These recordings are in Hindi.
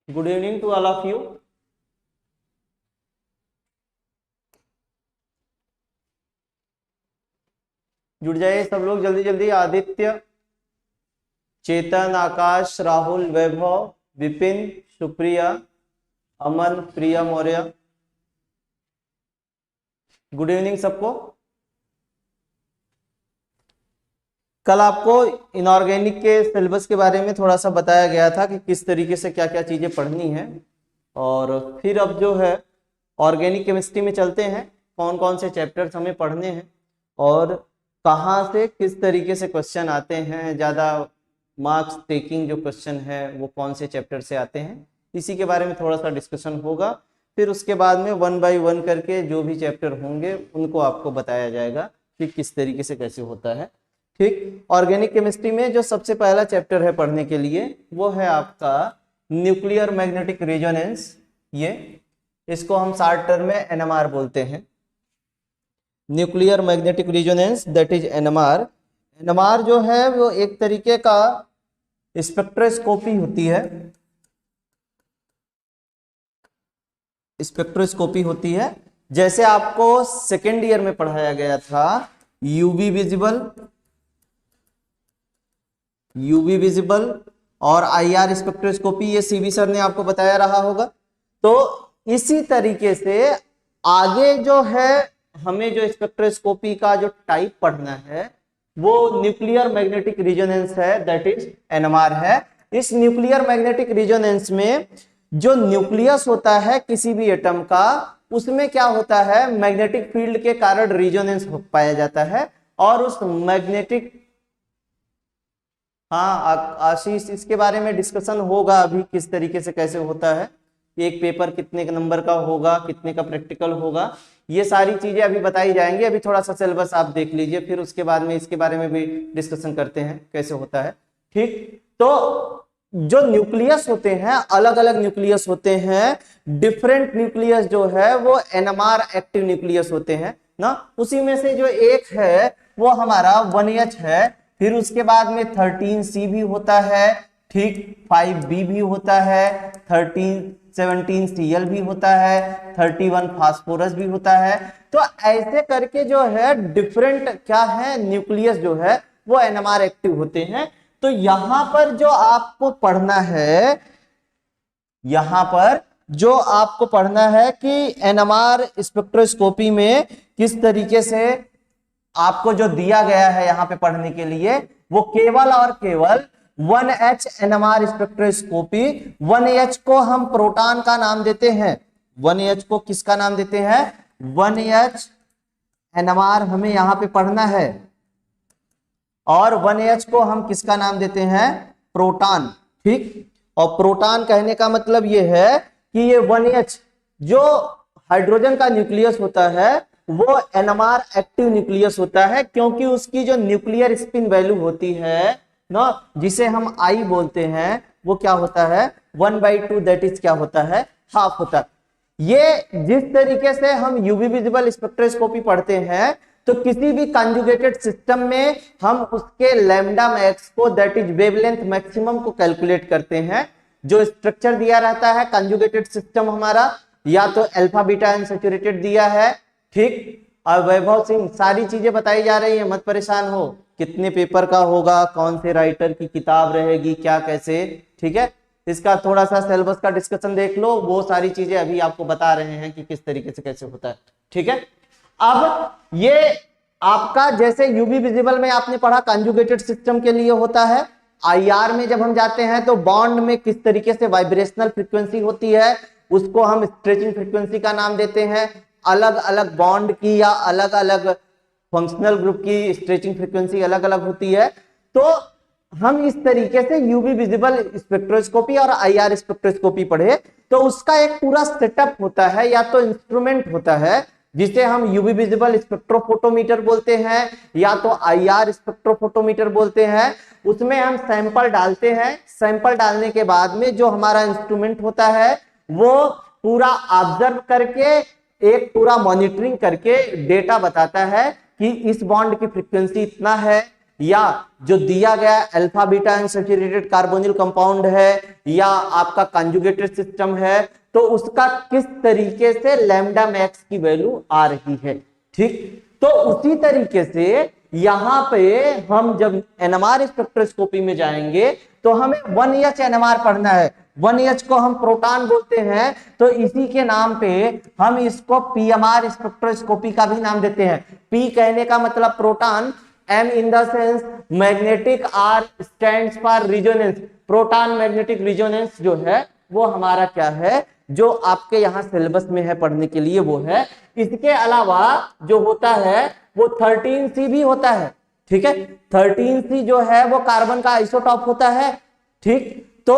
Good evening to all of you. जुड़ जाइए सब लोग जल्दी जल्दी। आदित्य, चेतन, आकाश, राहुल, वैभव, विपिन, सुप्रिया, अमन, प्रिया मौर्य, गुड इवनिंग सबको। कल आपको इनऑर्गेनिक के सिलेबस के बारे में थोड़ा सा बताया गया था कि किस तरीके से क्या क्या चीजें पढ़नी है, और फिर अब जो है ऑर्गेनिक केमिस्ट्री में चलते हैं, कौन कौन से चैप्टर्स हमें पढ़ने हैं और कहाँ से किस तरीके से क्वेश्चन आते हैं, ज़्यादा मार्क्स टेकिंग जो क्वेश्चन है वो कौन से चैप्टर से आते हैं, इसी के बारे में थोड़ा सा डिस्कशन होगा। फिर उसके बाद में 1 बाय 1 करके जो भी चैप्टर होंगे उनको आपको बताया जाएगा कि किस तरीके से कैसे होता है। ठीक, ऑर्गेनिक केमिस्ट्री में जो सबसे पहला चैप्टर है पढ़ने के लिए वो है आपका न्यूक्लियर मैग्नेटिक रेजोनेंस। ये इसको हम शॉर्ट टर्म में एनएमआर बोलते हैं, nuclear magnetic resonance, that is NMR. NMR जो है वो एक तरीके का स्पेक्ट्रोस्कोपी होती है, स्पेक्ट्रोस्कोपी होती है। जैसे आपको सेकेंड ईयर में पढ़ाया गया था यूवी विजिबल और आईआर स्पेक्ट्रोस्कोपी, ये सीवी सर ने आपको बताया रहा होगा। तो इसी तरीके से आगे जो है हमें जो स्पेक्ट्रोस्कोपी का जो टाइप पढ़ना है वो न्यूक्लियर मैग्नेटिक रेजोनेंस है, दैट इज एनएमआर है। इस न्यूक्लियर मैग्नेटिक रेजोनेंस में जो न्यूक्लियस होता है किसी भी एटम का, उसमें क्या होता है, मैग्नेटिक फील्ड के कारण रेजोनेंस पाया जाता है। और उस मैग्नेटिक, हाँ आशीष, इसके बारे में डिस्कशन होगा अभी किस तरीके से कैसे होता है, एक पेपर कितने का नंबर का होगा, कितने का प्रैक्टिकल होगा, ये सारी चीजें अभी बताई जाएंगी। अभी थोड़ा सा सिलेबस आप देख लीजिए, फिर उसके बाद में इसके बारे में भी डिस्कशन करते हैं कैसे होता है। ठीक, तो जो न्यूक्लियस होते हैं, अलग अलग न्यूक्लियस होते हैं, डिफरेंट न्यूक्लियस जो है वो एनएमआर एक्टिव न्यूक्लियस होते हैं ना। उसी में से जो एक है वो हमारा 1H है, फिर उसके बाद में 13C भी होता है, ठीक, 5B भी होता है, 17Cl भी होता है, 31 फास्फोरस भी होता है। तो ऐसे करके जो है डिफरेंट क्या है न्यूक्लियस जो है वो एनएमआर एक्टिव होते हैं। तो यहां पर जो आपको पढ़ना है, यहां पर जो आपको पढ़ना है कि एनएमआर स्पेक्ट्रोस्कोपी में किस तरीके से आपको जो दिया गया है यहां पे पढ़ने के लिए, वो केवल और केवल 1H एनएमआर स्पेक्ट्रोस्कोपी। 1H को हम प्रोटॉन का नाम देते हैं, 1H को किसका नाम देते हैं, 1H एनएमआर हमें यहां पे पढ़ना है। और 1H को हम किसका नाम देते हैं, प्रोटॉन। ठीक, और प्रोटॉन कहने का मतलब यह है कि ये 1H जो हाइड्रोजन का न्यूक्लियस होता है वो एनएमआर एक्टिव न्यूक्लियस होता है, क्योंकि उसकी जो न्यूक्लियर स्पिन वैल्यू होती है ना, जिसे हम I बोलते हैं, वो क्या होता है 1/2, दैट इज क्या होता है, हाफ होता है। ये जिस तरीके से हम यूवी विजिबल स्पेक्ट्रोस्कोपी पढ़ते हैं, तो किसी भी कंजुगेटेड सिस्टम में हम उसके लैम्डा मैक्स को, दैट इज वेवलेंथ मैक्सिमम को कैलकुलेट करते हैं। जो स्ट्रक्चर दिया रहता है कंजुगेटेड सिस्टम हमारा, या तो अल्फा बीटा अनसैचुरेटेड दिया है, ठीक, और वैभव सिंह सारी चीजें बताई जा रही है, मत परेशान हो, कितने पेपर का होगा, कौन से राइटर की किताब रहेगी, क्या कैसे, ठीक है, इसका थोड़ा सा सिलेबस का डिस्कशन देख लो, वो सारी चीजें अभी आपको बता रहे हैं कि किस तरीके से कैसे होता है। ठीक है, अब ये आपका जैसे यूवी विजिबल में आपने पढ़ा कंजुगेटेड सिस्टम के लिए होता है, आईआर में जब हम जाते हैं तो बॉन्ड में किस तरीके से वाइब्रेशनल फ्रीक्वेंसी होती है, उसको हम स्ट्रेचिंग फ्रीक्वेंसी का नाम देते हैं। अलग अलग बॉन्ड की या अलग अलग फंक्शनल ग्रुप की स्ट्रेचिंग फ्रीक्वेंसी अलग अलग होती है। तो हम इस तरीके से यूवी विजिबल स्पेक्ट्रोस्कोपी और आईआर स्पेक्ट्रोस्कोपी पढ़े, तो उसका एक पूरा सेटअप होता है, या तो इंस्ट्रूमेंट होता है जिसे हम यूवी विजिबल स्पेक्ट्रोफोटोमीटर बोलते हैं, या तो आईआर स्पेक्ट्रोफोटोमीटर बोलते हैं। उसमें हम सैंपल डालते हैं, सैंपल डालने के बाद में जो हमारा इंस्ट्रूमेंट होता है वो पूरा ऑब्जर्व करके, एक पूरा मॉनिटरिंग करके डेटा बताता है कि इस बॉन्ड की फ्रीक्वेंसी इतना है, या जो दिया गया alpha beta unsaturated carbonyl compound है या आपका कंजुगेटेड सिस्टम है, तो उसका किस तरीके से लैम्डा मैक्स की वैल्यू आ रही है। ठीक, तो उसी तरीके से यहां पे हम जब एनएमआर स्पेक्ट्रोस्कोपी में जाएंगे तो हमें 1H एनएमआर पढ़ना है। 1H को हम प्रोटॉन बोलते हैं, तो इसी के नाम पे हम इसको पीएमआर स्पेक्ट्रोस्कोपी का भी नाम देते हैं। पी कहने का मतलब proton, M in the sense magnetic, R stands for resonance. Proton magnetic resonance जो है वो हमारा क्या है, जो आपके यहाँ सिलेबस में है पढ़ने के लिए, वो है। इसके अलावा जो होता है वो 13C भी होता है। ठीक है, 13C जो है वो कार्बन का आइसोटॉप होता है। ठीक, तो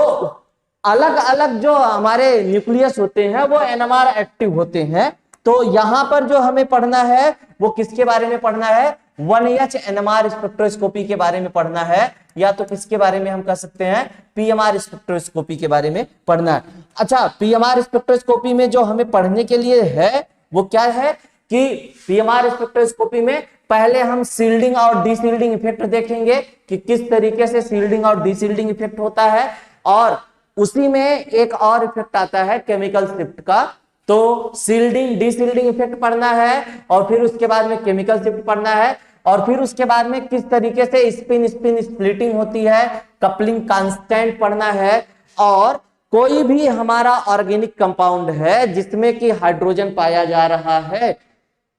अलग अलग जो हमारे न्यूक्लियस होते हैं वो एनएमआर एक्टिव होते हैं। तो यहां पर जो हमें पढ़ना है वो किसके बारे में पढ़ना है, 1H एनएमआर स्पेक्ट्रोस्कोपी के बारे में पढ़ना है, या तो किसके बारे में हम कह सकते हैं, पीएमआर स्पेक्ट्रोस्कोपी के बारे में पढ़ना है। अच्छा, पीएमआर स्पेक्ट्रोस्कोपी में जो हमें पढ़ने के लिए है वो क्या है कि पीएमआर स्पेक्ट्रोस्कोपी में पहले हम सील्डिंग और डीसील्डिंग इफेक्ट देखेंगे कि किस तरीके से सील्डिंग और डीसील्डिंग इफेक्ट होता है, और उसी में एक और इफेक्ट आता है केमिकल शिफ्ट का। तो सील्डिंग डीसील्डिंग इफेक्ट पढ़ना है, और फिर उसके बाद में केमिकल शिफ्ट पढ़ना है, और फिर उसके बाद में किस तरीके से स्पिन स्पिन स्प्लिटिंग होती है, कपलिंग कांस्टेंट पढ़ना है। और कोई भी हमारा ऑर्गेनिक कंपाउंड है जिसमें कि हाइड्रोजन पाया जा रहा है,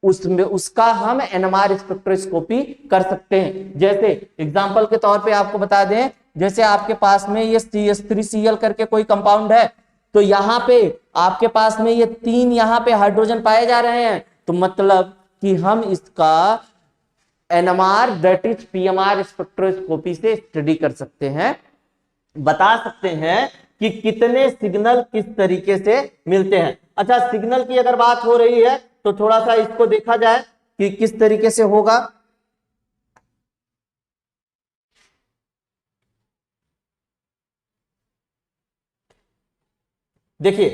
उसमें उसका हम एनएमआर स्पेक्ट्रोस्कोपी कर सकते हैं। जैसे एग्जांपल के तौर पे आपको बता दें, जैसे आपके पास में ये CH3Cl करके कोई कंपाउंड है, तो यहाँ पे आपके पास में ये 3 यहाँ पे हाइड्रोजन पाए जा रहे हैं, तो मतलब कि हम इसका NMR that is PMR spectroscopy से स्टडी कर सकते हैं, बता सकते हैं कि कितने सिग्नल किस तरीके से मिलते हैं। अच्छा, सिग्नल की अगर बात हो रही है तो थोड़ा सा इसको देखा जाए कि किस तरीके से होगा। देखिए,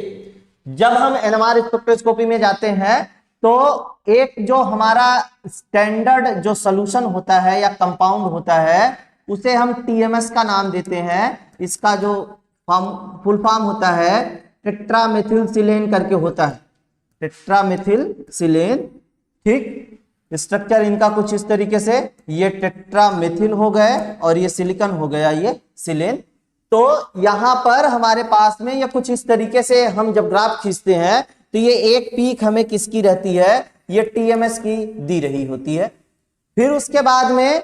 जब हम एनएमआर स्पेक्ट्रोस्कोपी में जाते हैं तो एक जो हमारा स्टैंडर्ड जो सॉल्यूशन होता है या कंपाउंड होता है उसे हम टीएमएस का नाम देते हैं। इसका जो फुल फॉर्म होता है टेट्रामेथिलसिलेन करके होता है, टेट्रामेथिलसिलेन। ठीक, स्ट्रक्चर इनका कुछ इस तरीके से, ये टेट्रामेथिल हो गए और ये सिलिकॉन हो गया, ये सिलेन। तो यहां पर हमारे पास में ये कुछ इस तरीके से हम जब ग्राफ खींचते हैं तो ये एक पीक हमें किसकी रहती है, ये टीएमएस की दी रही होती है। फिर उसके बाद में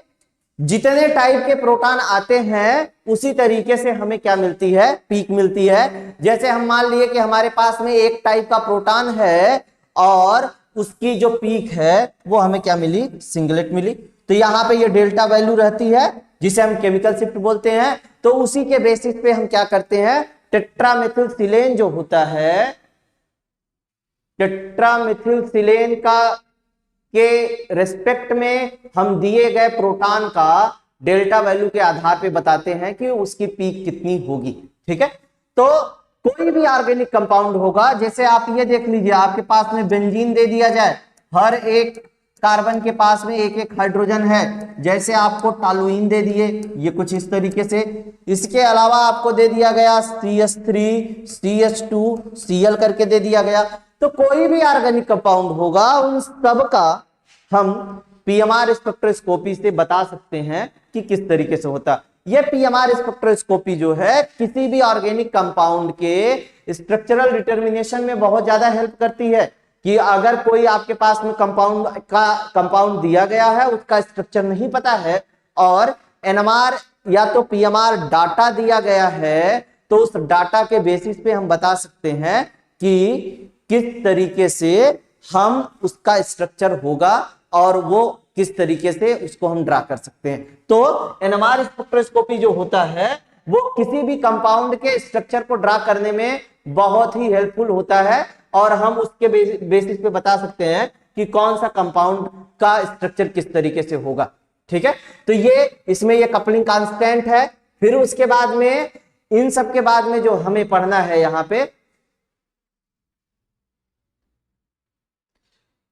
जितने टाइप के प्रोटॉन आते हैं उसी तरीके से हमें क्या मिलती है, पीक मिलती है। जैसे हम मान लिए कि हमारे पास में एक टाइप का प्रोटॉन है और उसकी जो पीक है वो हमें क्या मिली, सिंगलेट मिली। तो यहां पे ये डेल्टा वैल्यू रहती है जिसे हम केमिकल शिफ्ट बोलते हैं। तो उसी के बेसिस पे हम क्या करते हैं, टेट्रामेथिलसिलेन जो होता है, टेट्रामेथिलसिलेन का के रेस्पेक्ट में हम दिए गए प्रोटॉन का डेल्टा वैल्यू के आधार पे बताते हैं कि उसकी पीक कितनी होगी। ठीक है, तो कोई भी ऑर्गेनिक कंपाउंड होगा, जैसे आप ये देख लीजिए, आपके पास में बेंजीन दे दिया जाए, हर एक कार्बन के पास में एक एक हाइड्रोजन है, जैसे आपको टॉलुइन दे दिए, ये कुछ इस तरीके से। इसके अलावा आपको दे दिया गया CH3 CH2 Cl करके दे दिया गया। तो कोई भी ऑर्गेनिक कंपाउंड होगा उन सब का हम पीएमआर स्पेक्ट्रोस्कोपी से बता सकते हैं कि किस तरीके से होता। यह पीएमआर स्पेक्ट्रोस्कोपी जो है किसी भी ऑर्गेनिक कंपाउंड के स्ट्रक्चरल डिटर्मिनेशन में बहुत ज्यादा हेल्प करती है कि अगर कोई आपके पास में कंपाउंड दिया गया है, उसका स्ट्रक्चर नहीं पता है और एनएमआर या तो पीएमआर डाटा दिया गया है, तो उस डाटा के बेसिस पे हम बता सकते हैं कि किस तरीके से हम उसका स्ट्रक्चर होगा और वो किस तरीके से उसको हम ड्रा कर सकते हैं। तो एनएमआर स्पेक्ट्रोस्कोपी जो होता है वो किसी भी कंपाउंड के स्ट्रक्चर को ड्रा करने में बहुत ही हेल्पफुल होता है और हम उसके बेसिस पे बता सकते हैं कि कौन सा कंपाउंड का स्ट्रक्चर किस तरीके से होगा। ठीक है, तो ये इसमें ये कपलिंग कांस्टेंट है। फिर उसके बाद में इन सब के बाद में जो हमें पढ़ना है यहां पे,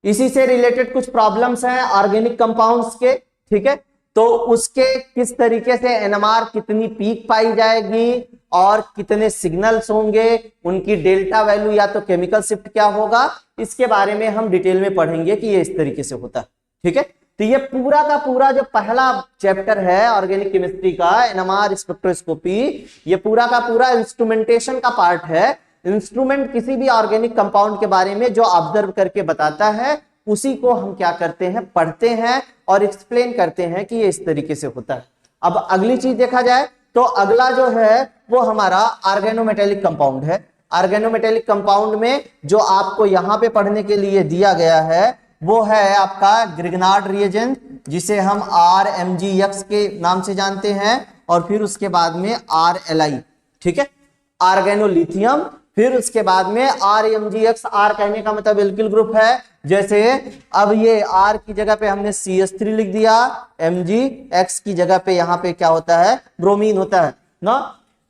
इसी से रिलेटेड कुछ प्रॉब्लम्स हैं ऑर्गेनिक कंपाउंड्स के। ठीक है, तो तो उसके किस तरीके से एनएमआर कितनी पीक पाई जाएगी और कितने सिग्नल्स होंगे, उनकी डेल्टा वैल्यू या तो केमिकल शिफ्ट क्या होगा, इसके बारे में हम डिटेल में पढ़ेंगे कि ये इस तरीके से होता है। ठीक है, तो ये पूरा का पूरा जो पहला चैप्टर है ऑर्गेनिक केमिस्ट्री का एनएमआर स्पेक्ट्रोस्कोपी, ये पूरा का पूरा इंस्ट्रूमेंटेशन का पार्ट है। इंस्ट्रूमेंट किसी भी ऑर्गेनिक कंपाउंड के बारे में जो ऑब्जर्व करके बताता है उसी को हम क्या करते हैं, पढ़ते हैं और एक्सप्लेन करते हैं कि ये इस तरीके से होता है। अब अगली चीज देखा जाए तो अगला जो है वो हमारा ऑर्गेनोमेटेलिक कंपाउंड है। ऑर्गेनोमेटेलिक कंपाउंड में जो आपको यहां पे पढ़ने के लिए दिया गया है वो है आपका ग्रिग्नार्ड रिएजेंट, जिसे हम RMgX के नाम से जानते हैं, और फिर उसके बाद में RLI, ठीक है, ऑर्गेनोलिथियम, फिर उसके बाद में RMgX। R कहने का मतलब एल्किल ग्रुप है, जैसे अब ये R की जगह पे हमने CH3 लिख दिया, MgX की जगह पे यहाँ पे क्या होता है, ब्रोमीन होता है ना।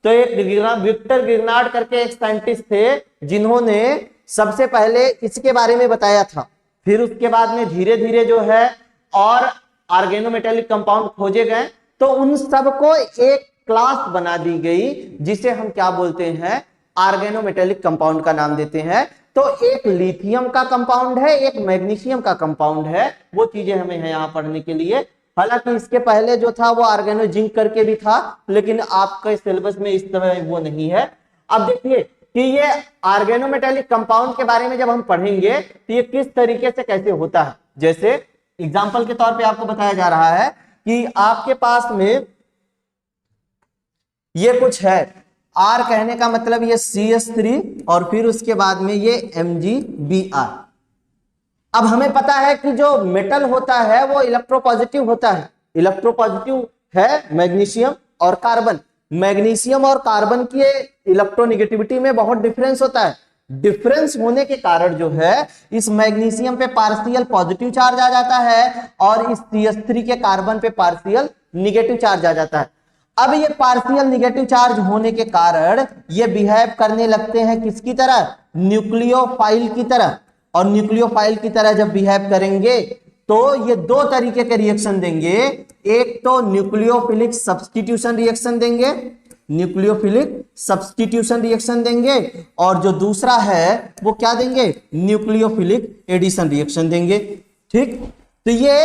तो एक विक्टर ग्रिग्नार्ड करके एक साइंटिस्ट थे जिन्होंने सबसे पहले इसके बारे में बताया था। फिर उसके बाद में धीरे धीरे जो है और ऑर्गेनोमेटेलिक कंपाउंड खोजे गए, तो उन सबको एक क्लास बना दी गई जिसे हम क्या बोलते हैं, ऑर्गेनोमेटेलिक कंपाउंड का नाम देते हैं। तो एक लिथियम का कंपाउंड है, एक मैग्नीशियम का कंपाउंड है, वो चीजें हमें है यहाँ पढ़ने के लिए। हालांकि इसके पहले जो था वो ऑर्गेनो जिंक करके भी था, लेकिन आपके सिलेबस में इस तरह वो नहीं है। अब देखिए कि ये ऑर्गेनोमेटेलिक कंपाउंड के बारे में जब हम पढ़ेंगे तो ये किस तरीके से कैसे होता है। जैसे एग्जांपल के तौर पे आपको बताया जा रहा है कि आपके पास में ये कुछ है, R कहने का मतलब ये CH3 और फिर उसके बाद में ये MgBr। अब हमें पता है कि जो मेटल होता है वो इलेक्ट्रोपॉजिटिव होता है, इलेक्ट्रोपॉजिटिव है मैग्नीशियम और कार्बन। मैग्नीशियम और कार्बन की इलेक्ट्रोनेगेटिविटी में बहुत डिफरेंस होता है। डिफरेंस होने के कारण जो है इस मैग्नीशियम पे पार्शियल पॉजिटिव चार्ज आ जाता है और इस CH3 के कार्बन पे पार्शियल निगेटिव चार्ज आ जाता है। अब ये पार्शियल निगेटिव चार्ज होने के कारण ये बिहेव करने लगते हैं किसकी तरह, न्यूक्लियोफाइल की तरह। और न्यूक्लियोफाइल की तरह जब बिहेव करेंगे तो ये दो तरीके के रिएक्शन देंगे। एक तो न्यूक्लियोफिलिक सब्स्टिट्यूशन रिएक्शन देंगे, न्यूक्लियोफिलिक सब्स्टिट्यूशन रिएक्शन देंगे, और जो दूसरा है वो क्या देंगे, न्यूक्लियोफिलिक एडिशन रिएक्शन देंगे। ठीक, तो ये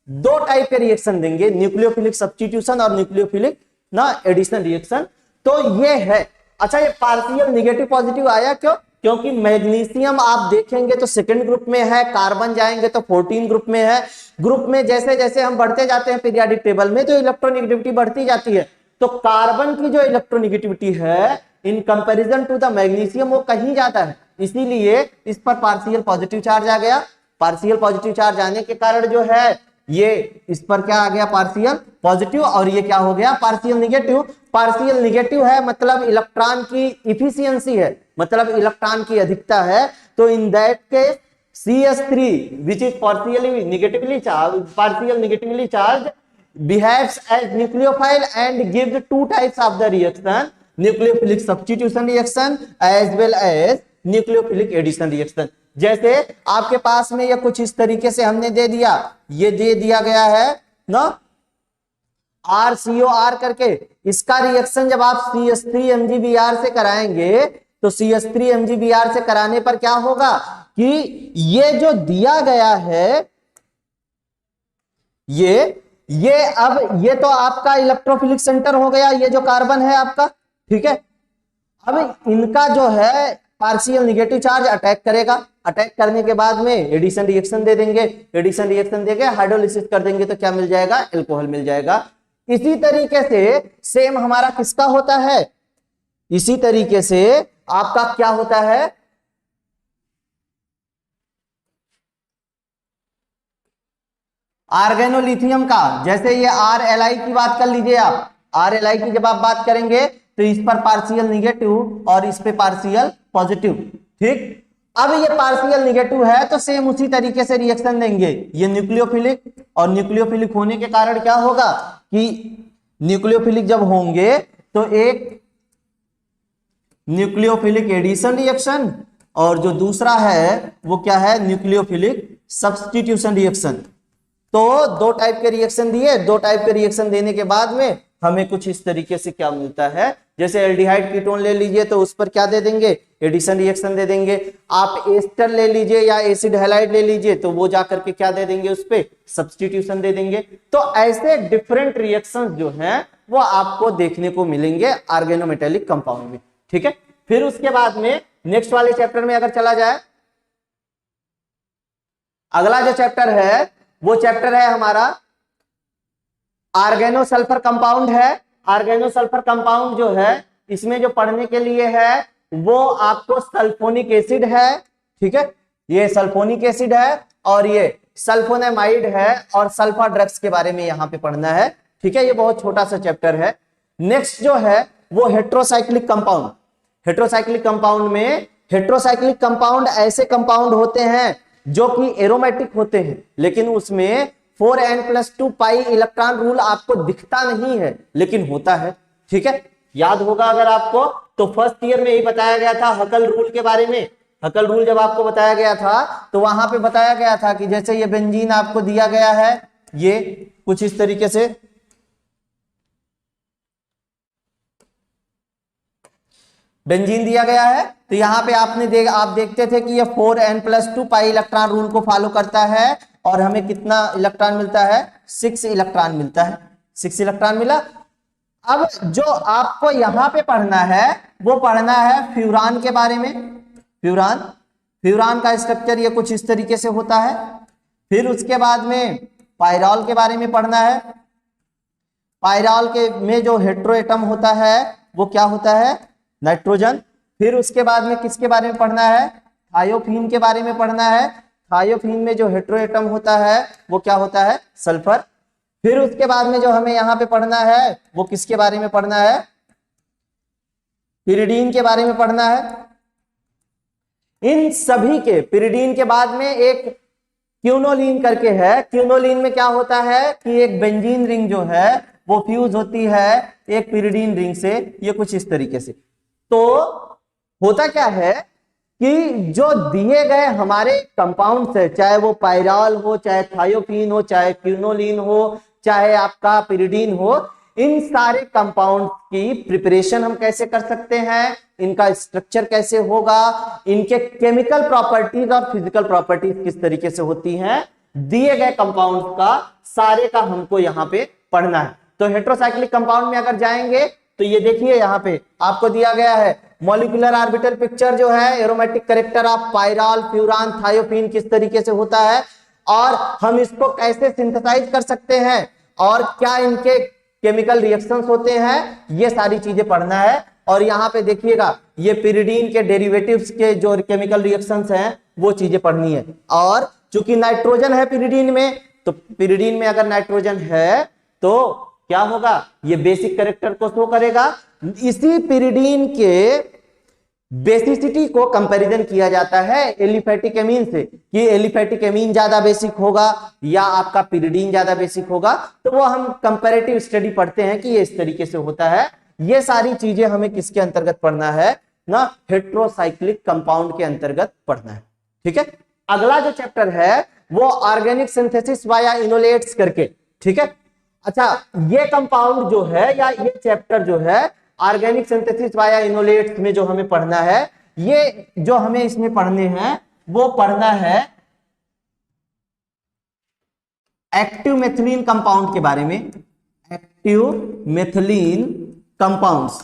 दो टाइप के रिएक्शन देंगे, न्यूक्लियोफिलिक सब्स्टिट्यूशन और न्यूक्लियोफिलिक ना एडिशन रिएक्शन। तो ये है। अच्छा, ये पार्शियल निगेटिव पॉजिटिव आया क्यों, क्योंकि मैग्नीशियम आप देखेंगे तो सेकंड ग्रुप में है, कार्बन जाएंगे तो 14 ग्रुप में है। ग्रुप में जैसे जैसे हम बढ़ते जाते हैं पीरियोडिक टेबल में तो इलेक्ट्रोनेगेटिविटी बढ़ती जाती है। तो कार्बन की जो इलेक्ट्रोनेगेटिविटी है in comparison to the magnesium वो कहीं जाता है, इसीलिए इस पर पार्शियल पॉजिटिव चार्ज आ गया। पार्शियल पॉजिटिव चार्ज आने के कारण जो है ये इस पर क्या आ गया, पार्शियल पॉजिटिव, और ये क्या हो गया, पार्शियल निगेटिव। पार्शियल निगेटिव है मतलब इलेक्ट्रॉन की इफिशियंसी है, मतलब इलेक्ट्रॉन की अधिकता है। तो in that case CH3 which is partially negatively charged behaves as nucleophile and gives two types of the reaction, nucleophilic substitution reaction as well as nucleophilic addition reaction। जैसे आपके पास में ये कुछ इस तरीके से हमने दे दिया, ये दे दिया गया है ना RCOR करके। इसका रिएक्शन जब आप CH3 MgBr से कराएंगे तो CH3 MgBr से कराने पर क्या होगा कि ये जो दिया गया है ये अब ये तो आपका इलेक्ट्रोफिलिक सेंटर हो गया, ये जो कार्बन है आपका, ठीक है। अब इनका जो है पार्शियल निगेटिव चार्ज अटैक करेगा, अटैक करने के बाद में एडिशन रिएक्शन दे देंगे, एडिशन रिएक्शन देके हाइड्रोलिसिस कर देंगे तो क्या मिल जाएगा, एल्कोहल मिल जाएगा। इसी तरीके से सेम हमारा किसका होता है, इसी तरीके से आपका क्या होता है, ऑर्गेनोलिथियम का। जैसे ये RLI की बात कर लीजिए आप, RLI की जब आप बात करेंगे तो इस पर पार्शियल निगेटिव और इस पे पार्शियल पॉजिटिव, ठीक। अब ये पार्शियल निगेटिव है तो सेम उसी तरीके से रिएक्शन देंगे, ये न्यूक्लियोफिलिक, और न्यूक्लियोफिलिक होने के कारण क्या होगा कि न्यूक्लियोफिलिक जब होंगे तो एक न्यूक्लियोफिलिक एडिशन रिएक्शन और जो दूसरा है वो क्या है, न्यूक्लियोफिलिक सब्स्टिट्यूशन रिएक्शन। तो दो टाइप के रिएक्शन दिए, दो टाइप के रिएक्शन देने के बाद में हमें कुछ इस तरीके से क्या मिलता है, जैसे एल्डिहाइड कीटोन ले लीजिए तो उस पर क्या दे देंगे, एडिशन रिएक्शन दे देंगे। आप एस्टर ले लीजिए या एसिड हैलाइड ले लीजिए तो वो जाकर के क्या दे देंगे, उस पे सब्स्टिट्यूशन दे देंगे। तो ऐसे डिफरेंट रिएक्शंस जो हैं वो आपको देखने को मिलेंगे ऑर्गेनोमेटेलिक कंपाउंड में, ठीक है। फिर उसके बाद में नेक्स्ट वाले चैप्टर में अगर चला जाए, अगला जो चैप्टर है वो चैप्टर है हमारा ऑर्गेनो सल्फर कंपाउंड है। ऑर्गेनो सल्फर कंपाउंड जो है इसमें जो पढ़ने के लिए है वो आपको सल्फोनिक एसिड है, ठीक है, ये सल्फोनिक एसिड है और ये सल्फोनेमाइड है और सल्फा ड्रग्स के बारे में यहां पे पढ़ना है, ठीक है। ये बहुत छोटा सा चैप्टर है। नेक्स्ट जो है वो हेट्रोसाइक्लिक कंपाउंड। हेट्रोसाइक्लिक कंपाउंड में, हेट्रोसाइक्लिक कंपाउंड ऐसे कंपाउंड होते हैं जो कि एरोमेटिक होते हैं लेकिन उसमें 4n+2 पाई इलेक्ट्रॉन रूल आपको दिखता नहीं है लेकिन होता है, ठीक है। याद होगा अगर आपको तो फर्स्ट ईयर में ही बताया गया था हकल रूल के बारे में। हकल रूल जब आपको बताया गया था तो वहां पे बताया गया था कि जैसे ये बेंजीन आपको दिया गया है, ये कुछ इस तरीके से बेंजीन दिया गया है तो यहां पे आप देखते थे कि ये 4n+2 पाई इलेक्ट्रॉन रूल को फॉलो करता है और हमें कितना इलेक्ट्रॉन मिलता है, 6 इलेक्ट्रॉन मिलता है, 6 इलेक्ट्रॉन मिला। अब जो आपको यहां पे पढ़ना है वो पढ़ना है फ्यूरान के बारे में। फ्यूरान का स्ट्रक्चर ये कुछ इस तरीके से होता है। फिर उसके बाद में पायरॉल के बारे में पढ़ना है। पायरॉल के में जो हेट्रो एटम होता है वो क्या होता है, नाइट्रोजन। फिर उसके बाद में किसके बारे में पढ़ना है, थायोफीन के बारे में पढ़ना है। थायोफीन में जो हेट्रो एटम होता है वो क्या होता है, सल्फर। फिर उसके बाद में जो हमें यहां पे पढ़ना है वो किसके बारे में पढ़ना है, पिरिडीन के बारे में पढ़ना है। इन सभी के पिरिडीन के बाद में एक क्यूनोलीन करके है। क्यूनोलीन में क्या होता है कि एक बेंजीन रिंग जो है वो फ्यूज होती है एक पिरिडीन रिंग से, ये कुछ इस तरीके से। तो होता क्या है कि जो दिए गए हमारे कंपाउंड्स है, चाहे वो पायरॉल हो, चाहे थायोफीन हो, चाहे क्यूनोलीन हो, चाहे आपका पिरिडीन हो, इन सारे कंपाउंड की प्रिपरेशन हम कैसे कर सकते हैं, इनका स्ट्रक्चर कैसे होगा, इनके केमिकल प्रॉपर्टीज और फिजिकल प्रॉपर्टीज किस तरीके से होती हैं, दिए गए कंपाउंड का सारे का हमको यहाँ पे पढ़ना है। तो हेट्रोसाइक्लिक कंपाउंड में अगर जाएंगे तो ये देखिए यहाँ पे आपको दिया गया है मॉलिक्यूलर ऑर्बिटल पिक्चर जो है, aromatic character of pyrrole, furan, thiophene किस तरीके से होता है और हम इसको कैसे सिंथेसाइज कर सकते हैं और क्या इनके केमिकल रिएक्शंस होते हैं, ये सारी चीजें पढ़ना है। और यहाँ पे देखिएगा ये पिरिडीन के डेरिवेटिव्स के जो केमिकल रिएक्शंस हैं वो चीजें पढ़नी है। और चूंकि नाइट्रोजन है पिरिडीन में, तो पिरिडीन में अगर नाइट्रोजन है तो क्या होगा, ये बेसिक कैरेक्टर को शो करेगा। इसी पिरिडीन के बेसिसिटी को कंपैरिजन किया जाता है एलिफेटिक एमीन से कि एलिफेटिक एमीन ज्यादा बेसिक होगा या आपका पिरिडीन ज्यादा बेसिक होगा, तो वो हम कंपैरेटिव स्टडी पढ़ते हैं कि ये इस तरीके से होता है। ये सारी चीजें हमें किसके अंतर्गत पढ़ना है ना, हेट्रोसाइक्लिक कंपाउंड के अंतर्गत पढ़ना है, ठीक है। अगला जो चैप्टर है वो ऑर्गेनिक सिंथेसिस वाया इनोलेट्स करके, ठीक है। अच्छा, ये कंपाउंड जो है या ये चैप्टर जो है ऑर्गेनिक सिंथेसिस वाया इनोलेट्स में जो हमें पढ़ना है, ये जो हमें इसमें पढ़ने हैं वो पढ़ना है एक्टिव मेथिलीन कंपाउंड के बारे में। Active methylene compounds,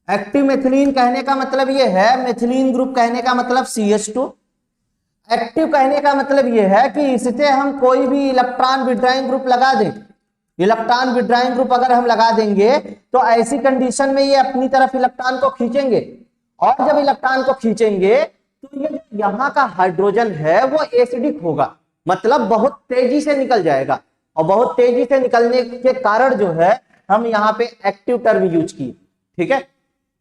active methylene कहने का मतलब ये है, मेथिलीन ग्रुप कहने का मतलब CH2, एक्टिव कहने का मतलब ये है कि इससे हम कोई भी इलेक्ट्रॉन विड्रॉइंग ग्रुप लगा दें। इलेक्ट्रॉन विड्रॉइंग ग्रुप अगर हम लगा देंगे तो ऐसी कंडीशन में ये अपनी तरफ इलेक्ट्रॉन को खींचेंगे और जब इलेक्ट्रॉन को खींचेंगे तो ये यहाँ का हाइड्रोजन है वो एसिडिक होगा, मतलब बहुत तेजी से निकल जाएगा। और बहुत तेजी से निकलने के कारण जो है हम यहाँ पे एक्टिव टर्म यूज किए, ठीक है।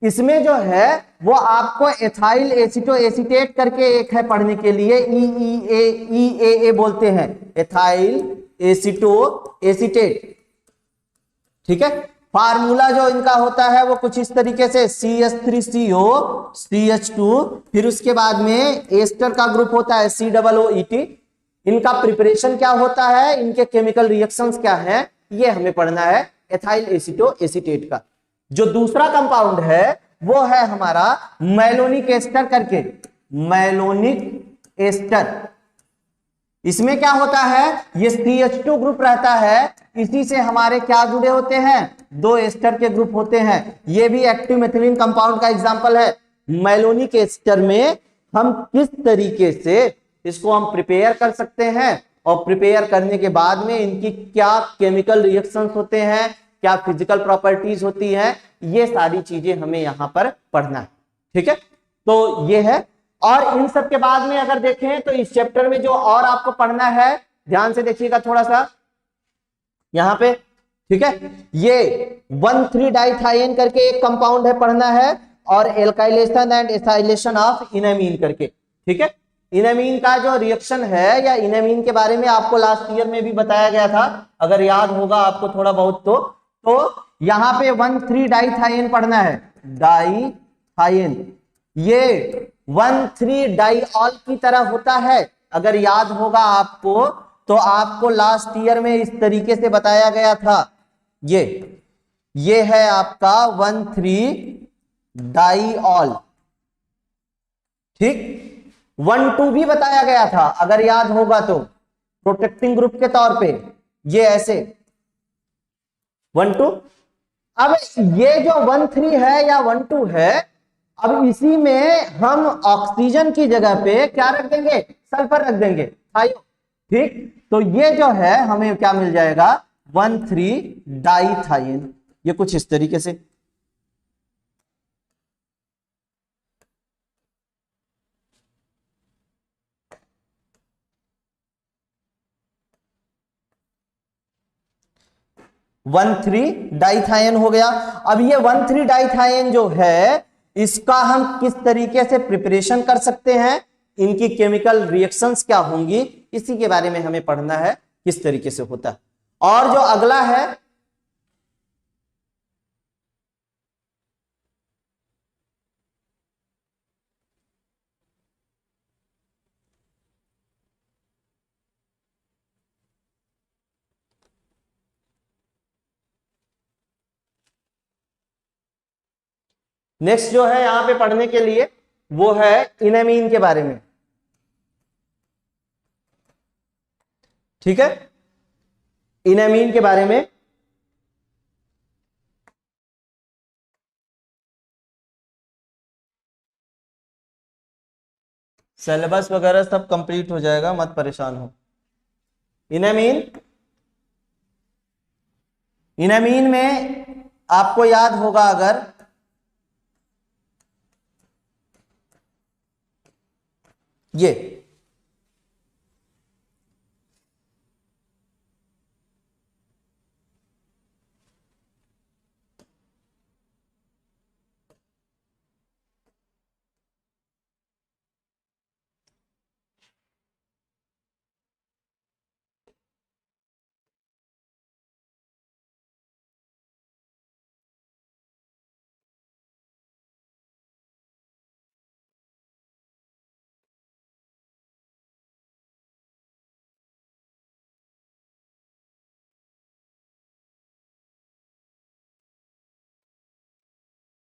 इसमें जो है वो आपको एथाइल एसिटो एसिटेट करके एक है पढ़ने के लिए, EEA बोलते हैं, एथाइल एसिटो एसिटेट, ठीक है। फार्मूला जो इनका होता है वो कुछ इस तरीके से CH3CO CH2, फिर उसके बाद में एस्टर का ग्रुप होता है COOET, इनका प्रिपरेशन क्या होता है, इनके केमिकल रिएक्शंस क्या है, ये हमें पढ़ना है एथाइल एसीटो एसीटेट का। जो दूसरा कंपाउंड है वो है हमारा मैलोनिक एस्टर करके, मैलोनिक एस्टर। इसमें क्या होता है, ये CH2 ग्रुप रहता है, इसी से हमारे क्या जुड़े होते हैं, 2 एस्टर के ग्रुप होते हैं। ये भी एक्टिव मेथिलीन कंपाउंड का एग्जांपल है। मैलोनिक एस्टर में हम किस तरीके से इसको हम प्रिपेयर कर सकते हैं और प्रिपेयर करने के बाद में इनकी क्या केमिकल रिएक्शंस होते हैं, क्या फिजिकल प्रॉपर्टीज होती है, ये सारी चीजें हमें यहां पर पढ़ना है। ठीक है, तो ये है। और इन सब के बाद में अगर देखें तो इस चैप्टर में जो और आपको पढ़ना है, ध्यान से देखिएगा थोड़ा सा यहां पे। ठीक है, ये 1,3 डाइथाइन करके एक कंपाउंड है, पढ़ना है, और एल्काइलेशन एंड एसाइलेशन ऑफ इनामीन करके। ठीक है, इनामीन का जो रिएक्शन है या इनामीन के बारे में आपको लास्ट ईयर में भी बताया गया था, अगर याद होगा आपको थोड़ा बहुत तो यहां पे 1,3 डाइथाइन पढ़ना है, डाइथाइन। ये 1,3 डाइऑल की तरह होता है, अगर याद होगा आपको तो आपको लास्ट ईयर में इस तरीके से बताया गया था। ये है आपका 1,3 डाइऑल। ठीक, 1,2 भी बताया गया था अगर याद होगा तो, प्रोटेक्टिंग ग्रुप के तौर पे, ये ऐसे 1,2। अब ये जो 1,3 है या 1,2 है, अब इसी में हम ऑक्सीजन की जगह पे क्या रख देंगे, सल्फर रख देंगे, थायो। ठीक, तो ये जो है हमें क्या मिल जाएगा, 1,3 डाइथाइन। ये कुछ इस तरीके से। वन थ्री डाइथाइन हो गया। अब ये 1,3 डाइथाइन जो है, इसका हम किस तरीके से प्रिपरेशन कर सकते हैं, इनकी केमिकल रिएक्शंस क्या होंगी, इसी के बारे में हमें पढ़ना है, किस तरीके से होता है। और जो अगला है, नेक्स्ट जो है यहां पे पढ़ने के लिए, वो है इनामीन के बारे में। ठीक है, इनामीन के बारे में सिलेबस वगैरह सब कंप्लीट हो जाएगा, मत परेशान हो। इनामीन, इनामीन में आपको याद होगा अगर,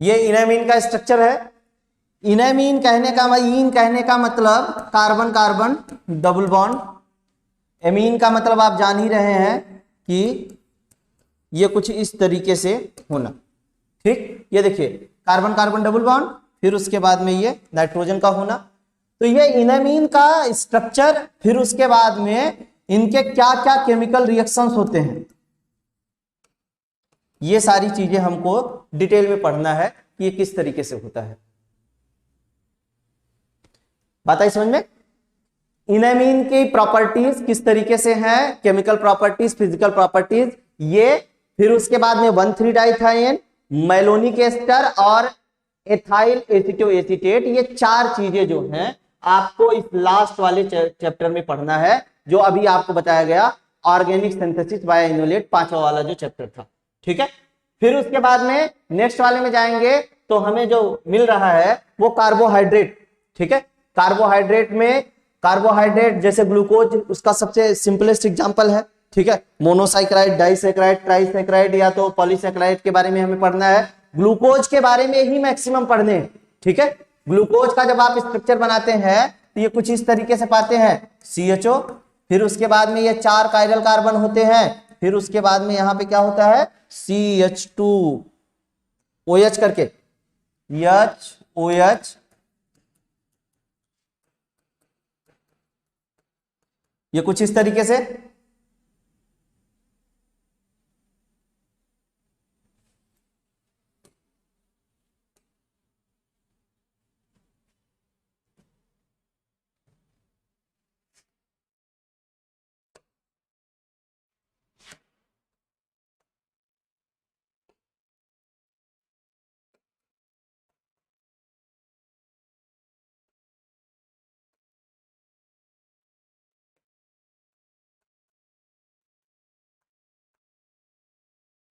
ये इनामीन का स्ट्रक्चर है। इनामीन कहने का, ईन कहने का मतलब carbon carbon double bond, amine का मतलब आप जान ही रहे हैं कि ये कुछ इस तरीके से होना। ठीक, ये देखिए कार्बन कार्बन डबल बॉन्ड, फिर उसके बाद में ये नाइट्रोजन का होना। तो ये इनामीन का स्ट्रक्चर, फिर उसके बाद में इनके क्या क्या केमिकल रिएक्शंस होते हैं, ये सारी चीजें हमको डिटेल में पढ़ना है कि ये किस तरीके से होता है। बात आई समझ में? इनामीन की प्रॉपर्टीज किस तरीके से हैं, केमिकल प्रॉपर्टीज, फिजिकल प्रॉपर्टीज, ये फिर उसके बाद में 1,3 डाइथाइन, मैलोनिक एस्टर और एथाइल एसीटो एसीटेट, ये 4 चीजें जो हैं आपको इस लास्ट वाले चैप्टर में पढ़ना है, जो अभी आपको बताया गया ऑर्गेनिक सिंथेसिस बाय इनोलेट, 5वां वाला जो चैप्टर था। ठीक है, फिर उसके बाद में नेक्स्ट वाले में जाएंगे तो हमें जो मिल रहा है वो कार्बोहाइड्रेट। ठीक है, कार्बोहाइड्रेट में कार्बोहाइड्रेट जैसे ग्लूकोज उसका सबसे सिंपलेस्ट एग्जांपल है, ठीक है। मोनोसाइक्राइड, डाइसैक्राइड, ट्राइसैक्राइड या तो पॉलीसैक्राइड के बारे में हमें पढ़ना है, ग्लूकोज के बारे में ही मैक्सिमम पढ़ने हैं, ठीक है। ग्लूकोज का जब आप स्ट्रक्चर बनाते हैं तो ये कुछ इस तरीके से पाते हैं, CHO, फिर उसके बाद में ये 4 कायरल कार्बन होते हैं, फिर उसके बाद में यहां पे क्या होता है CH2OH करके OH, ये कुछ इस तरीके से।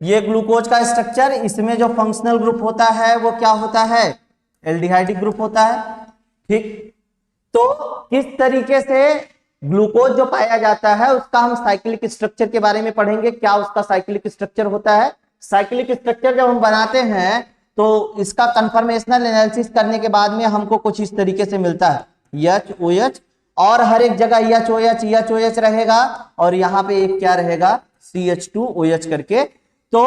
ये ग्लूकोज का स्ट्रक्चर, इसमें जो फंक्शनल ग्रुप होता है वो क्या होता है, एल्डिहाइडिक ग्रुप होता है, ठीक। तो किस तरीके से ग्लूकोज जो पाया जाता है उसका हम साइक्लिक स्ट्रक्चर के बारे में पढ़ेंगे, क्या उसका साइक्लिक स्ट्रक्चर होता है। साइक्लिक स्ट्रक्चर जब हम बनाते हैं तो इसका कंफर्मेशनल एनालिसिस करने के बाद में हमको कुछ इस तरीके से मिलता है, HOH, और हर एक जगह HOH रहेगा, और यहां पे एक क्या रहेगा, CH2OH करके। तो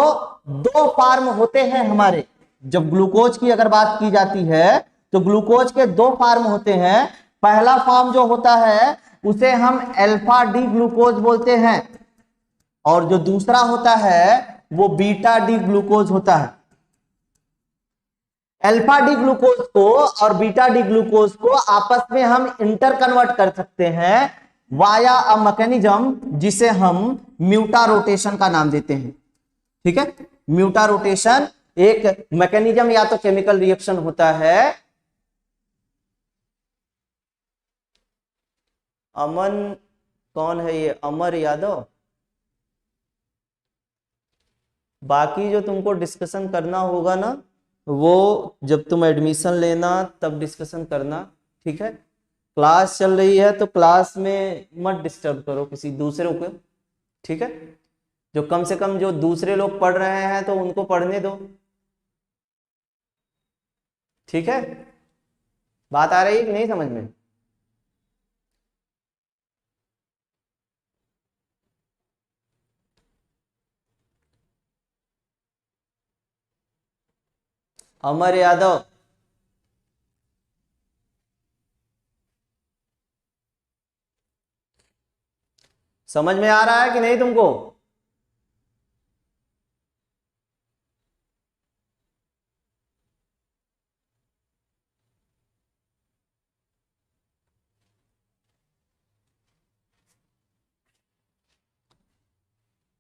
2 फॉर्म होते हैं हमारे, जब ग्लूकोज की अगर बात की जाती है तो ग्लूकोज के 2 फॉर्म होते हैं। पहला फॉर्म जो होता है उसे हम अल्फा डी ग्लूकोज बोलते हैं, और जो दूसरा होता है वो बीटा डी ग्लूकोज होता है। अल्फा डी ग्लूकोज को और बीटा डी ग्लूकोज को आपस में हम इंटर कन्वर्ट कर सकते हैं वाया अ मैकेनिज्म जिसे हम म्यूटा रोटेशन का नाम देते हैं, ठीक है। म्यूटा रोटेशन एक मैकेनिज्म या तो केमिकल रिएक्शन होता है। अमन कौन है ये, अमर यादव। बाकी जो तुमको डिस्कशन करना होगा ना वो जब तुम एडमिशन लेना तब डिस्कशन करना, ठीक है। क्लास चल रही है तो क्लास में मत डिस्टर्ब करो किसी दूसरों को, ठीक है। जो कम से कम जो दूसरे लोग पढ़ रहे हैं तो उनको पढ़ने दो, ठीक है। बात आ रही है कि नहीं समझ में। अमर यादव, समझ में आ रहा है कि नहीं तुमको।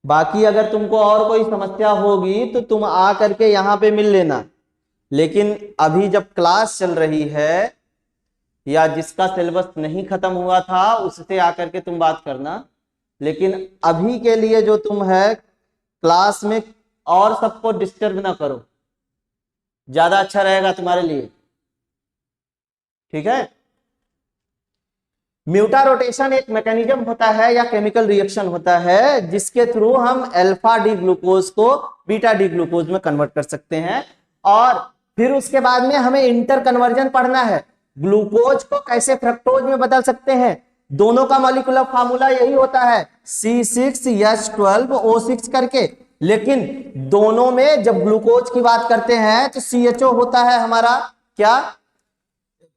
बाकी अगर तुमको और कोई समस्या होगी तो तुम आ करके यहाँ पे मिल लेना, लेकिन अभी जब क्लास चल रही है या जिसका सिलेबस नहीं खत्म हुआ था उससे आकर के तुम बात करना, लेकिन अभी के लिए जो तुम है क्लास में और सबको डिस्टर्ब ना करो, ज्यादा अच्छा रहेगा तुम्हारे लिए, ठीक है। म्यूटा रोटेशन एक मैकेनिज्म होता है या केमिकल रिएक्शन होता है जिसके थ्रू हम अल्फा डी ग्लूकोज को बीटा डी ग्लूकोज में कन्वर्ट कर सकते हैं, और फिर उसके बाद में हमें इंटर कन्वर्जन पढ़ना है। ग्लूकोज को कैसे फ्रक्टोज में बदल सकते हैं, दोनों का मॉलिक्यूलर फार्मूला यही होता है C6H12O6 करके, लेकिन दोनों में जब ग्लूकोज की बात करते हैं तो CHO होता है हमारा क्या,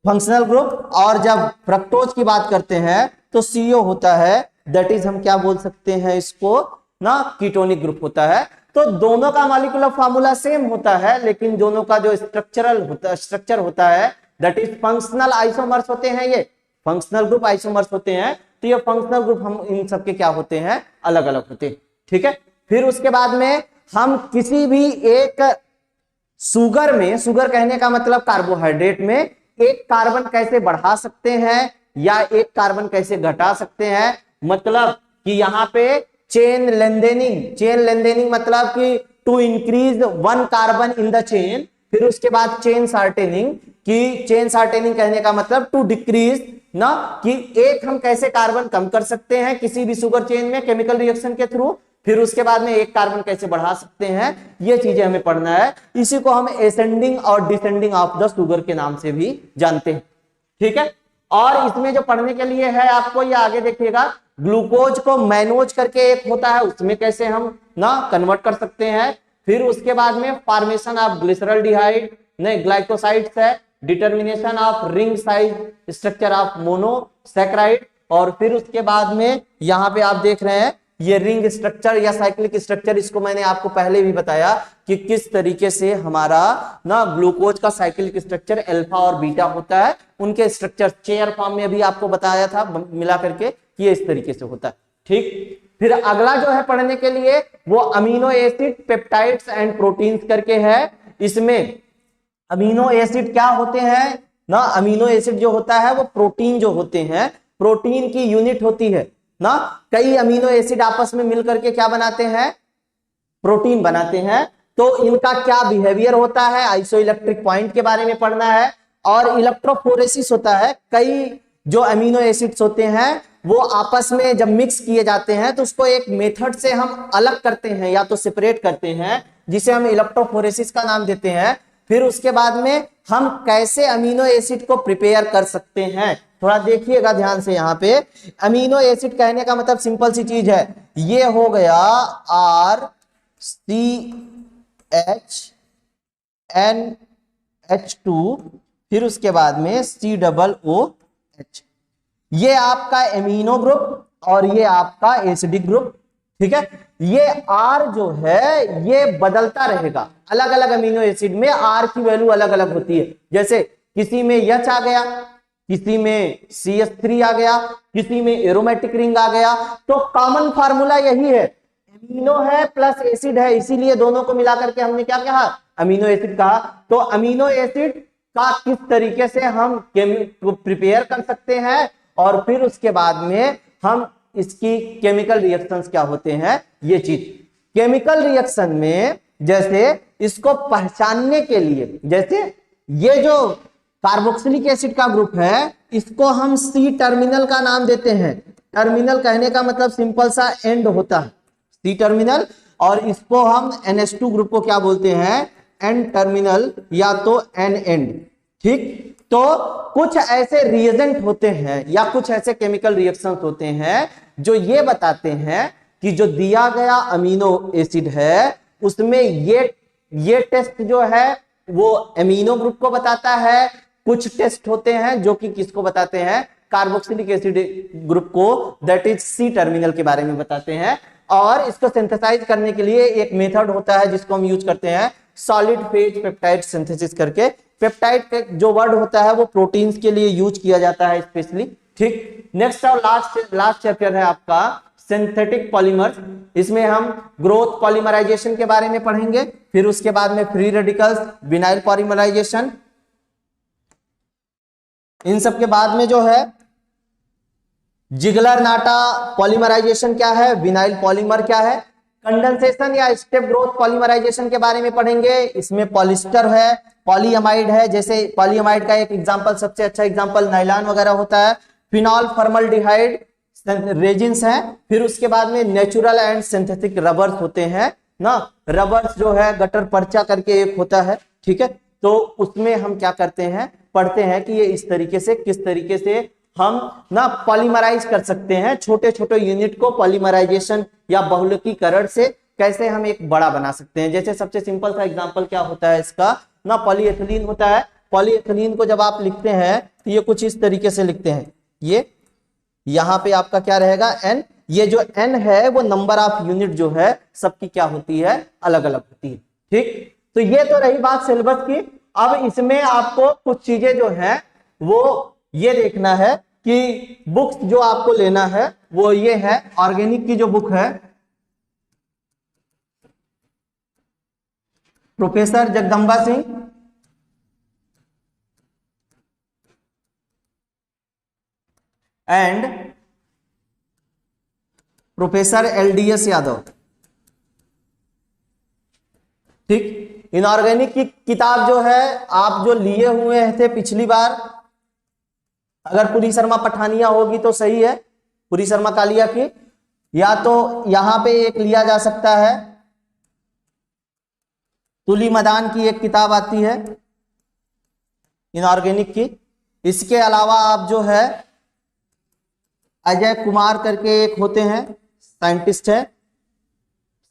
फंक्शनल ग्रुप, और जब फ्रक्टोज की बात करते हैं तो CO होता है, दैट इज हम क्या बोल सकते हैं इसको ना, कीटोनिक ग्रुप होता है। तो दोनों का मॉलिक्यूलर फार्मूला सेम होता है, लेकिन दोनों का जो स्ट्रक्चर होता है दैट इज फंक्शनल आइसोमर्स होते हैं, ये फंक्शनल ग्रुप आइसोमर्स होते हैं। तो ये फंक्शनल ग्रुप हम इन सबके क्या होते हैं, अलग अलग होते हैं, ठीक है। फिर उसके बाद में हम किसी भी एक शुगर में, शुगर कहने का मतलब कार्बोहाइड्रेट में, एक कार्बन कैसे बढ़ा सकते हैं या एक कार्बन कैसे घटा सकते हैं, मतलब कि यहाँ पे चेन लेंथेनिंग मतलब कि to increase 1 carbon in the chain, फिर उसके बाद चेन शार्टेनिंग, कि चेन शार्टेनिंग कहने का मतलब टू डिक्रीज ना, कि एक हम कैसे कार्बन कम कर सकते हैं किसी भी शुगर चेन में केमिकल रिएक्शन के थ्रू, फिर उसके बाद में एक कार्बन कैसे बढ़ा सकते हैं, ये चीजें हमें पढ़ना है। इसी को हम एसेंडिंग और डिसेंडिंग ऑफ द शुगर के नाम से भी जानते हैं, ठीक है। और इसमें जो पढ़ने के लिए है आपको, ये आगे देखिएगा, ग्लूकोज को मैनोज करके एक होता है, उसमें कैसे हम ना कन्वर्ट कर सकते हैं। फिर उसके बाद में फॉर्मेशन ऑफ ग्लिसरॉल्डिहाइड, नहीं ग्लाइकोसाइड्स है, determination of ring size structure of monosaccharide, और फिर उसके बाद में यहां पे आप देख रहे हैं ये रिंग स्ट्रक्चर या साइक्लिक स्ट्रक्चर, इसको मैंने आपको पहले भी बताया कि किस तरीके से हमारा ना ग्लूकोज का साइक्लिक स्ट्रक्चर अल्फा और बीटा होता है, उनके स्ट्रक्चर चेयर फॉर्म में भी आपको बताया था मिला करके, ये इस तरीके से होता है, ठीक। फिर अगला जो है पढ़ने के लिए वो amino acid peptides and proteins करके है। इसमें अमीनो एसिड क्या होते हैं ना, अमीनो एसिड जो होता है वो प्रोटीन जो होते हैं, प्रोटीन की यूनिट होती है ना। कई अमीनो एसिड आपस में मिलकर के क्या बनाते हैं, प्रोटीन बनाते हैं। तो इनका क्या बिहेवियर होता है, आइसो इलेक्ट्रिक पॉइंट के बारे में पढ़ना है, और इलेक्ट्रोफोरेसिस होता है। कई जो अमीनो एसिड्स होते हैं वो आपस में जब मिक्स किए जाते हैं तो उसको एक मेथड से हम अलग करते हैं या तो सेपरेट करते हैं, जिसे हम इलेक्ट्रोफोरेसिस का नाम देते हैं। फिर उसके बाद में हम कैसे अमीनो एसिड को प्रिपेयर कर सकते हैं, थोड़ा देखिएगा ध्यान से। यहाँ पे अमीनो एसिड कहने का मतलब सिंपल सी चीज है, ये हो गया RCHNH2, फिर उसके बाद में COOH, ये आपका एमिनो ग्रुप और ये आपका एसिडिक ग्रुप, ठीक है। ये R जो है ये बदलता रहेगा, अलग अलग अमीनो एसिड में R की वैल्यू अलग अलग होती है। जैसे किसी में H आ गया, किसी में CH3 आ गया, किसी में एरोमेटिक रिंग आ गया, तो कॉमन फार्मूला यही है, अमीनो है प्लस एसिड है, इसीलिए दोनों को मिलाकर के हमने क्या कहा, अमीनो एसिड कहा। तो अमीनो एसिड का किस तरीके से हम प्रिपेयर कर सकते हैं, और फिर उसके बाद में हम इसकी केमिकल रिएक्शंस क्या होते हैं, ये चीज केमिकल रिएक्शन में, जैसे इसको पहचानने के लिए, जैसे ये जो कार्बोक्सिलिक एसिड का ग्रुप है इसको हम C टर्मिनल का नाम देते हैं। टर्मिनल कहने का मतलब सिंपल सा एंड होता है, C टर्मिनल, और इसको हम NH2 ग्रुप को क्या बोलते हैं, N टर्मिनल या तो N एंड, ठीक। तो कुछ ऐसे रिएजेंट होते हैं या कुछ ऐसे केमिकल रिएक्शंस होते हैं जो ये बताते हैं कि जो दिया गया अमीनो एसिड है उसमें ये टेस्ट जो है वो अमीनो ग्रुप को बताता है, कुछ टेस्ट होते हैं जो कि किसको बताते हैं, कार्बोक्सिलिक एसिड ग्रुप को, दैट इज C टर्मिनल के बारे में बताते हैं। और इसको सिंथेसाइज करने के लिए एक मेथड होता है जिसको हम यूज करते हैं सॉलिड फेज पेप्टाइड सिंथेसिस करके। पेप्टाइड का जो वर्ड होता है वो प्रोटीन्स के लिए यूज किया जाता है स्पेशली, ठीक। नेक्स्ट और लास्ट चैप्टर है आपका सिंथेटिक पॉलीमर्स। इसमें हम ग्रोथ पॉलीमराइजेशन के बारे में पढ़ेंगे, फिर उसके बाद में फ्री रेडिकल्स, विनाइल पॉलीमराइजेशन, इन सब के बाद में जो है जिगलर नाटा पॉलीमराइजेशन क्या है, विनाइल पॉलीमर क्या है, कंडेंसेशन या स्टेप ग्रोथ पॉलीमराइजेशन के बारे में पढ़ेंगे। इसमें पॉलिस्टर है, पॉलीअमाइड है, जैसे पॉलीअमाइड का एक एग्जांपल, सबसे अच्छा एग्जांपल नाइलॉन वगैरह होता है, फिनॉल फॉर्मल्डिहाइड रेजिन्स हैं। फिर उसके बाद में नेचुरल एंड सिंथेटिक रबर्स होते हैं ना, रबर्स जो है गटर पर्चा करके एक होता है, ठीक है। तो उसमें हम क्या करते हैं, पढ़ते हैं कि ये इस तरीके से किस तरीके से हम ना पॉलीमराइज कर सकते हैं, छोटे छोटे यूनिट को पॉलीमराइजेशन या बहुलकीकरण से कैसे हम एक बड़ा बना सकते हैं। जैसे सबसे सिंपल सा एग्जांपल क्या होता है इसका ना, पॉलीएथिलीन होता है। पॉलीएथिलीन को जब आप लिखते हैं तो ये कुछ इस तरीके से लिखते हैं, ये यहां पे आपका क्या रहेगा N, ये जो N है वो नंबर ऑफ यूनिट जो है सबकी क्या होती है, अलग अलग होती है, ठीक। तो ये तो रही बात सिलेबस की। अब इसमें आपको कुछ चीजें जो है वो ये देखना है कि बुक्स जो आपको लेना है वो ये है, ऑर्गेनिक की जो बुक है professor Jagdamba Singh and professor LDS Yadav, ठीक। इनऑर्गेनिक की किताब जो है आप जो लिए हुए थे पिछली बार, अगर पुरी शर्मा पठानिया होगी तो सही है, पुरी शर्मा कालिया की, या तो यहां पे एक लिया जा सकता है, तुली मदान की एक किताब आती है इनऑर्गेनिक की। इसके अलावा आप जो है अजय कुमार करके एक होते हैं, साइंटिस्ट है,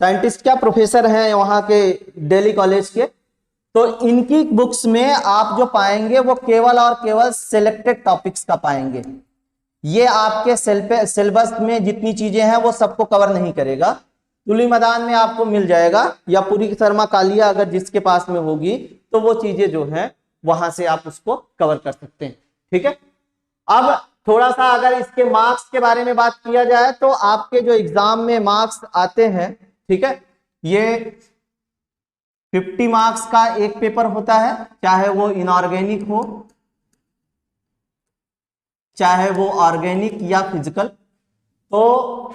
साइंटिस्ट क्या प्रोफेसर हैं वहां के दिल्ली कॉलेज के। तो इनकी बुक्स में आप जो पाएंगे वो केवल और केवल सिलेक्टेड टॉपिक्स का पाएंगे। ये आपके सिलेबस में जितनी चीजें हैं वो सबको कवर नहीं करेगा। तुली मैदान में आपको मिल जाएगा, या पूरी शर्मा कालिया अगर जिसके पास में होगी तो वो चीजें जो है वहां से आप उसको कवर कर सकते हैं। ठीक है, अब थोड़ा सा अगर इसके मार्क्स के बारे में बात किया जाए तो आपके जो एग्जाम में मार्क्स आते हैं, ठीक है, ये 50 मार्क्स का एक पेपर होता है, चाहे वो इनऑर्गेनिक हो, चाहे वो ऑर्गेनिक या फिजिकल। तो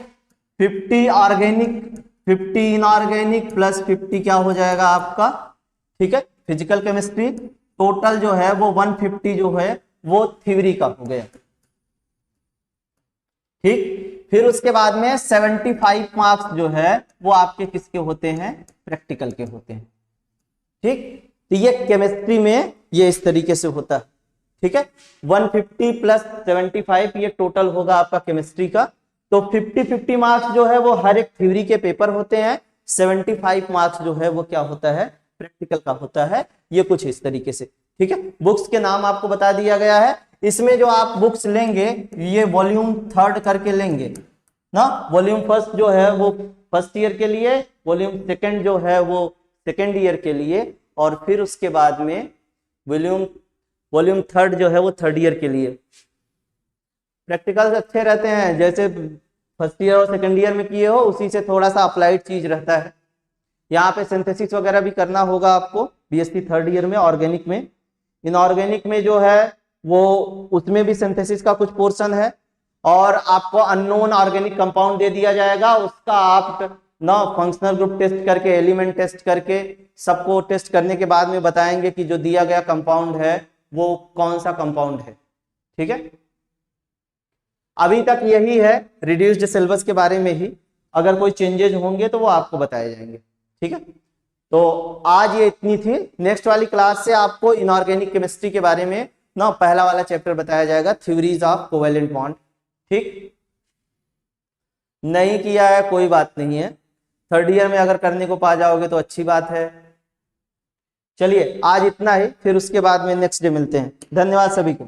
50 ऑर्गेनिक, 50 इनऑर्गेनिक प्लस 50 क्या हो जाएगा आपका, ठीक है, फिजिकल केमिस्ट्री। टोटल जो है वो 150 जो है वो थ्योरी का हो गया। ठीक, फिर उसके बाद में 75 मार्क्स जो है वो आपके किसके होते हैं, प्रैक्टिकल के होते हैं। ठीक, तो ये केमिस्ट्री में ये इस तरीके से होता है। ठीक है, 150 प्लस 75 ये टोटल होगा आपका केमिस्ट्री का। तो 50-50 मार्क्स जो है वो हर एक थ्योरी के पेपर होते हैं, 75 मार्क्स जो है वो क्या होता है, प्रैक्टिकल का होता है। ये कुछ इस तरीके से। ठीक है, बुक्स के नाम आपको बता दिया गया है। इसमें जो आप बुक्स लेंगे ये वॉल्यूम 3 करके लेंगे ना। वॉल्यूम फर्स्ट जो है वो फर्स्ट ईयर के लिए, वॉल्यूम सेकंड जो है वो सेकंड ईयर के लिए, और फिर उसके बाद में वॉल्यूम 3 जो है वो थर्ड ईयर के लिए। प्रैक्टिकल्स अच्छे रहते हैं, जैसे फर्स्ट ईयर और सेकंड ईयर में किए हो उसी से थोड़ा सा अप्लाइड चीज रहता है। यहाँ पे सिंथेसिस वगैरह भी करना होगा आपको बीएससी थर्ड ईयर में ऑर्गेनिक में। इनऑर्गेनिक में जो है वो उसमें भी सिंथेसिस का कुछ पोर्शन है, और आपको अननोन ऑर्गेनिक कंपाउंड दे दिया जाएगा, उसका आप ना फंक्शनल ग्रुप टेस्ट करके, एलिमेंट टेस्ट करके, सबको टेस्ट करने के बाद में बताएंगे कि जो दिया गया कंपाउंड है वो कौन सा कंपाउंड है। ठीक है, अभी तक यही है रिड्यूस्ड सिलेबस के बारे में ही। अगर कोई चेंजेस होंगे तो वो आपको बताए जाएंगे। ठीक है, तो आज ये इतनी थी। नेक्स्ट वाली क्लास से आपको इनऑर्गेनिक केमिस्ट्री के बारे में ना पहला वाला चैप्टर बताया जाएगा, थ्योरीज ऑफ कोवेलेंट बॉन्ड। ठीक, नहीं किया है कोई बात नहीं है, थर्ड ईयर में अगर करने को पा जाओगे तो अच्छी बात है। चलिए आज इतना ही, फिर उसके बाद में नेक्स्ट डे मिलते हैं। धन्यवाद सभी को।